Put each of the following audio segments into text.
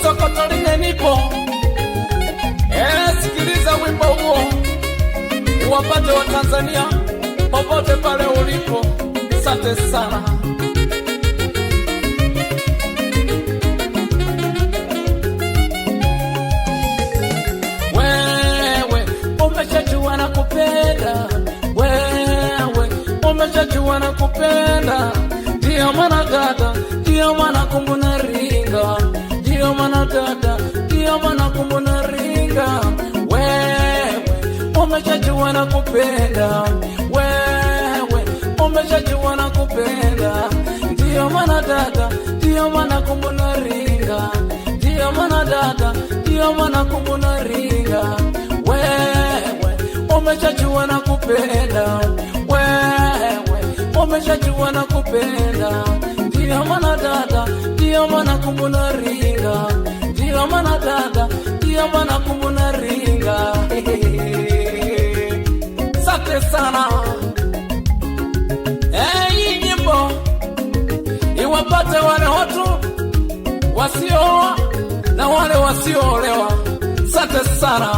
Sokotoline nipo. Sikiliza wimbo huo uwapate wa Tanzania popote pale ulipo. Asante sana. Wewe umeshajua nakupenda, wewe umeshajua nakupenda. Ndio maana dada, ndio maana kumbuna ringa, ndio maana dada, ndio maana kumbuna ringa. Wewe umeshajua nakupenda, wewe umeshajua nakupenda. Ndio maana dada, ndio maana kumbuna ringa, ndio maana dada, ndio maana kumbuna ringa. Wewe umeshajua nakupenda, wewe umeshajua nakupenda. Ndio maana dada, ndio maana kumbuna ringa, ndio maana dada, ndio maana kumbuna ringa. Asante sana. Hii nyimbo iwapate wale watu wasioa na wale wasioolewa. Asante sana.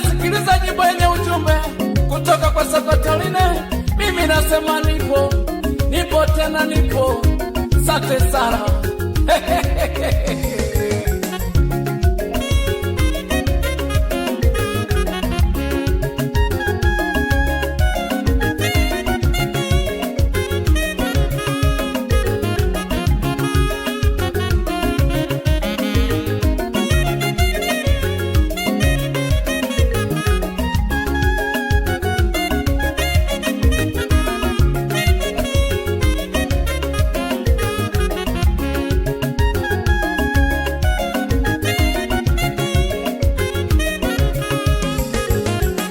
Sikiliza nyimbo yenye ujumbe kutoka kwa Sokotoline. Mimi nasema nipo, nipo tena nipo. Asante sana.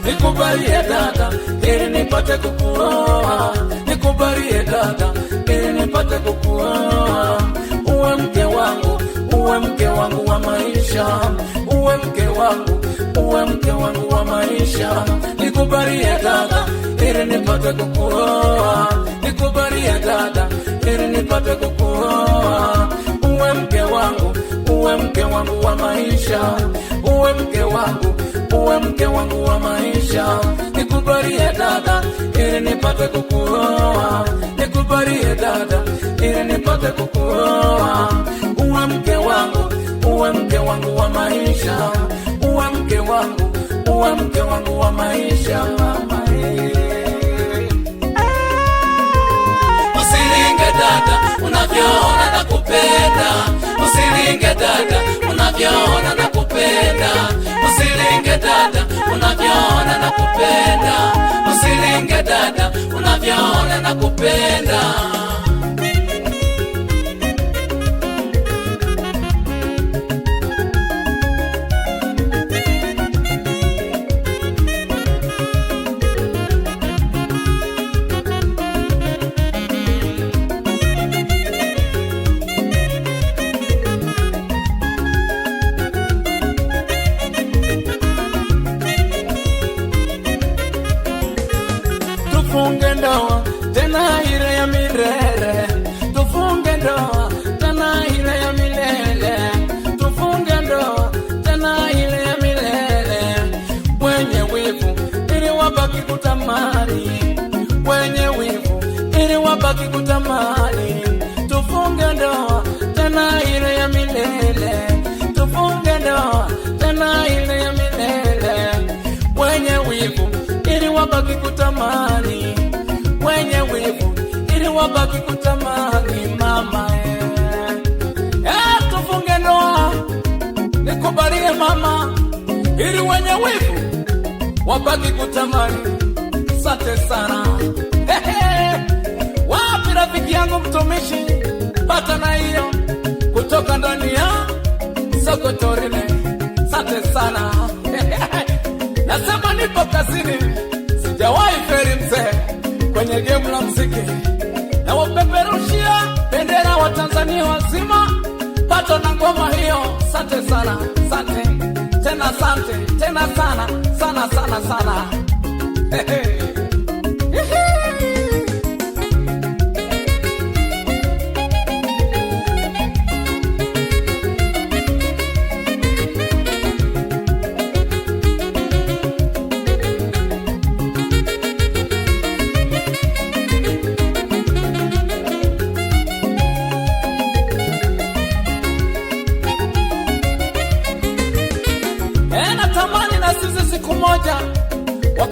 Nikubalie dada, ili nipate kukuoa. Nikubalie dada, ili nipate kukuoa. Uwe mke wangu, uwe mke wangu wa maisha. Uwe mke wangu, uwe mke wangu wa maisha. Nikubalie dada, ili nipate kukuoa. Nikubalie dada, ili nipate kukuoa. Uwe mke wangu, uwe mke wangu wa maisha. Uwe mke wangu, uwe mke wangu wa maisha. Nikubalie dada, ili nipate kukuoa. Nikubalie dada, ili nipate kukuoa. Uwe mke wangu, uwe mke wangu wa maisha. Uwe mke wangu, uwe mke wangu wa maisha. Usiringe dada, unavyoona nakupenda. Usiringe dada, unavyoona nakupenda. Usiringe dada, unavyoona nakupenda. Usiringe dada, unavyoona nakupenda. Tufunge ndoa tena ile ya milele. Tufunge ndoa tena ile ya milele. Tufunge ndoa tena ile ya milele. Wenye wivu ili wabaki kutamani, wenye wivu ili wabaki kutamani. Tufunge ndoa tena ile ya milele. Tufunge ndoa tena ile ya milele. Wenye wivu ili wabaki kutamani, wenye wivu ili wabaki kutamani. Mama tufunge ndoa, nikubalie mama, ili wenye wivu wabaki kutamani. Asante sana. Wapi rafiki yangu mtumishi, pata na hiyo kutoka ndani ya Sokotoline. Asante sana. Nasema nipo kazini, sijawahi feri mzee kwenye game la mziki. Na wapeperushia bendera wa Tanzania wazima, pato na ngoma hiyo. Asante sana, asante tena, asante tena sana sana sana sana.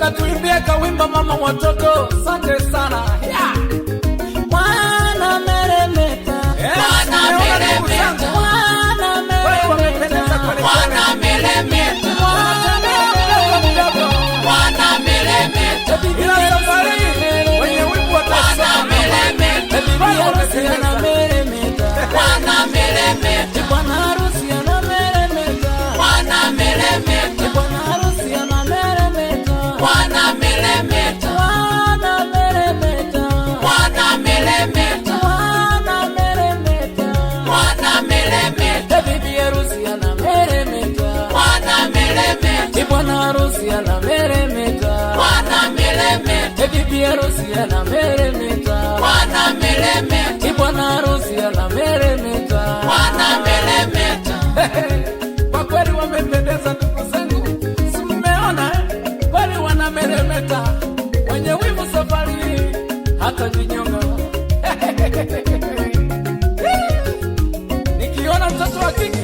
ukatuimbia kawimba mama watoto. Asante sana. Yeah. Wana meremeta, wana meremeta, wana meremeta, wana meremeta, wana meremeta, bila safari wenye wivu watasema meremeta, bwana harusi ana meremeta, wana meremeta, bwana harusi ana meremeta, wana meremeta, bwana harusi ana meremeta, wana meremeta, wana meremeta, wana meremeta, wana meremeta, wana meremeta, bibi harusi ana meremeta, wana meremeta, bwana harusi ana meremeta, wana meremeta, bibi harusi ana meremeta, wana meremeta, bwana harusi ana meremeta, wana meremeta. Kwa kweli wamependeza ndugu zangu, si mmeona kweli wana meremeta, wenye wivu safari hata jinyonga. Nikiona mtoto wa kike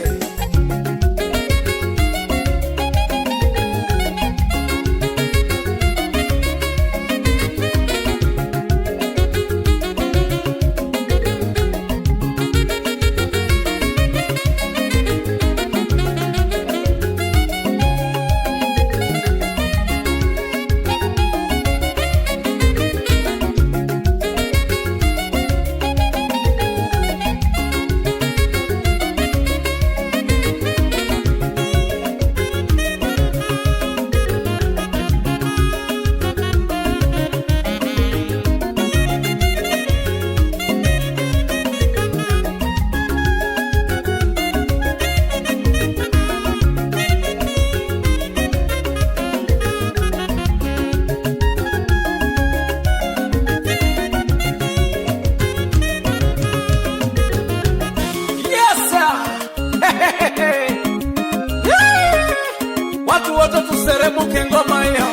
watu wote tuserebuke ngoma hiyo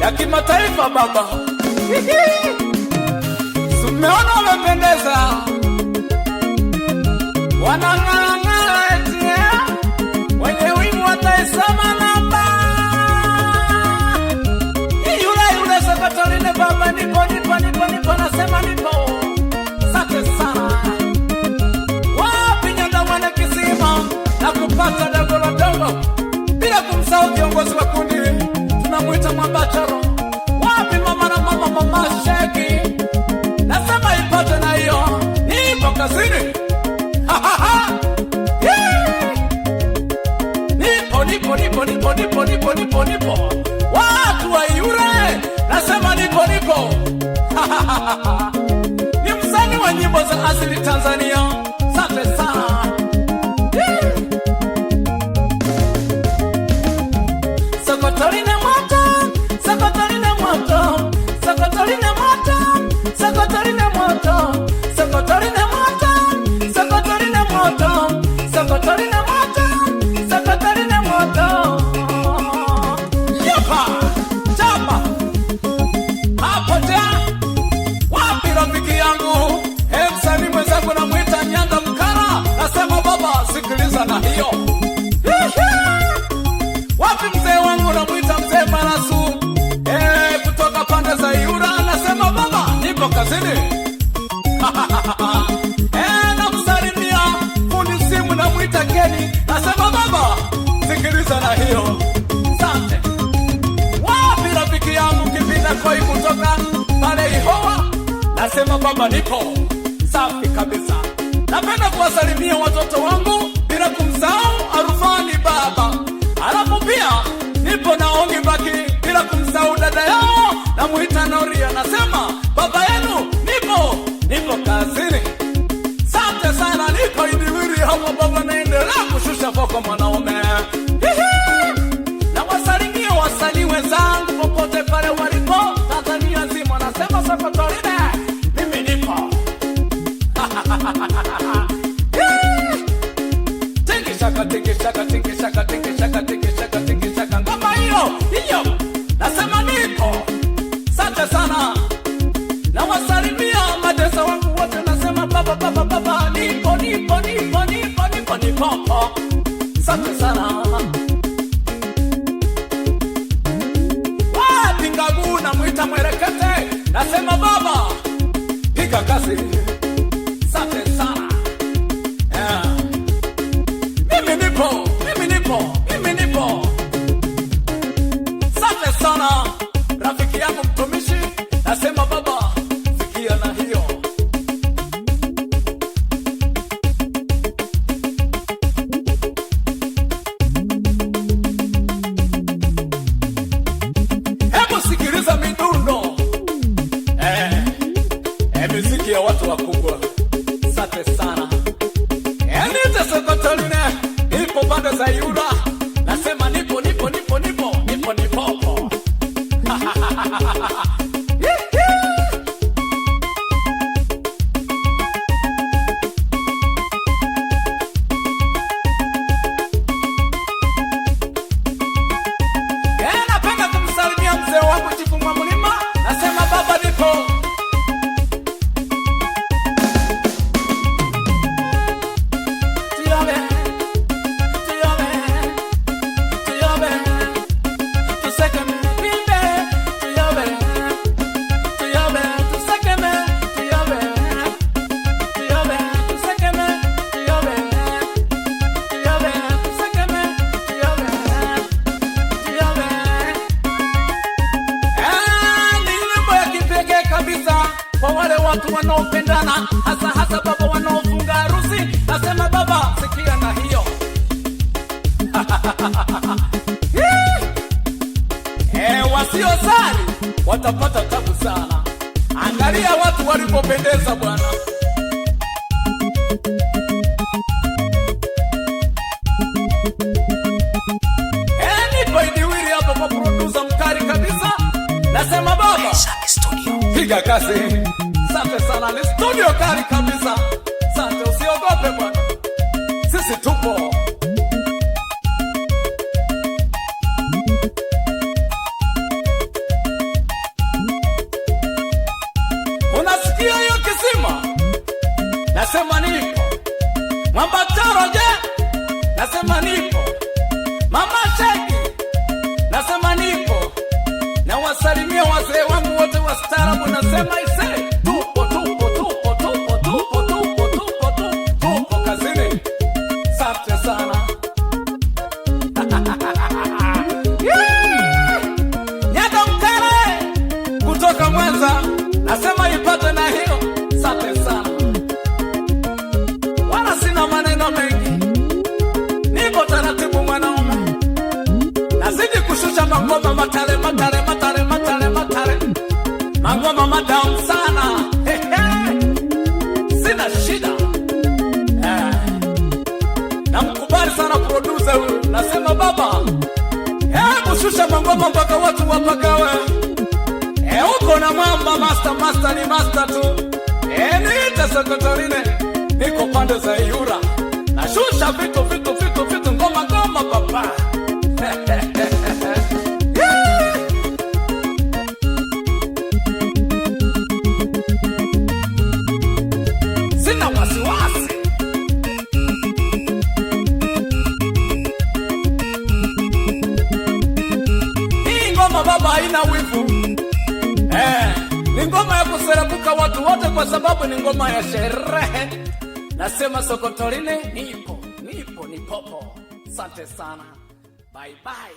ya kimataifa baba. Sumeona wamependeza, wanang'ang'ana eti wenye wivu wataisoma namba. Yule Sakatorine baba, nipo nasema nipo. Asante sana. Wapi nyanda wana kisima na kupata dagolo dogo, bila kumsahau kiongozi wa kundi tunamuita Mwambacharo. Wapi mama na mama Sheki, nasema ipate na hiyo, nipo kazini. Nipo watu wa Yure, nasema nipo ni msanii wa nyimbo za asili Tanzania. Asante sana. Sakatorine moto, Sakatorine moto, Sakatorine moto, Sakatorine moto, Sakatorine moto, Sakatorine moto, Sakatorine moto, Sakatorine moto. Yopa, chapa, hapotea. Wapi rafiki yangu, msanii mwenzangu namwita Nyanda Mkara, nasema baba sikiliza na hiyo. Wapi mzee wangu namwita mzee Marasu, kutoka pande za Yura, nasema baba nipo kazini. Namsalimia fundi simu namwita Keni, nasema baba sikiliza na hiyo. Asante. Wapi rafiki yangu Kipinda Koi kutoka pale Ihoa, nasema baba nipo. Safi kabisa. Napenda kuwasalimia watoto wangu bila kumsahau Arufani baba. Alafu pia nipo na Ongi Baki bila kumsahau dada yao namuita Noria, nasema baba yenu nipo kazini. Asante sana, niko Idiwiri hapo baba, naendelea kushusha voko mwanaume. Na wasalimia wasanii wenzangu popote pale walipo Tanzania nzima, nasema Sakatorine mimi nipo. Tingi shaka ngoma hiyo nasema nipo. Asante sana. Na wasalimia madesa wangu wote, nasema baba nipo. Asante sana. Wapi na mwerekete. Nasema baba, piga kazi. Asante sana. Yeah. Mimi nipo. Asante sana rafiki yangu mtumishi. Nasema baba, sikia na hiyo. Hebu sikiliza midundo. Muziki ya watu wakubwa. Asante sana. Enite Sokotoline, ipo pande za Yuda. Nasema nipo. Napenda kumsalimia mzee wangu Chifu Mwamulima. Nasema baba nipo. Kwa wale watu wanaopendana, hasa baba wanaofunga harusi. Nasema baba, sikia na hiyo. Wasiosali watapata tabu sana. Angalia watu walipopendeza bwana. Nipo idiwili hapo kwa producer mkali kabisa. Nasema baba, piga kazi. Asante sana, ni studio kali kabisa. Asante, usiogope bwana, sisi tupo. Unasikia hiyo kisima? Nasema nipo. Mwambataro je? Nasema nipo. Mama Cheki? Nasema nipo. Na wasalimia wazee wangu wote wa staarabu. Nasema ise tupo kazini. Asante sana. Nyanda Mkele kutoka Mwanza. Nasema ipate na hiyo. Asante sana. Wala sina maneno mengi, nipo taratibu mwanaume. Nazidi kushusha mangoma matare. Mangoma madamu sana. Sina shida. Namkubali sana producer huyu. Nasema baba, hebu shusha mangoma mpaka watu wapagawe. Uko na mama master ni master tu. Niite Sokotoline, niko pande za Yura. Nashusha vitu ngoma baba. Sina wasiwasi. Hii ngoma baba haina wivu. Ni ngoma ya kuserabuka watu wote kwa sababu ni ngoma ya sherehe. Nasema Sokotoline, nipo. Asante sana. Bye bye.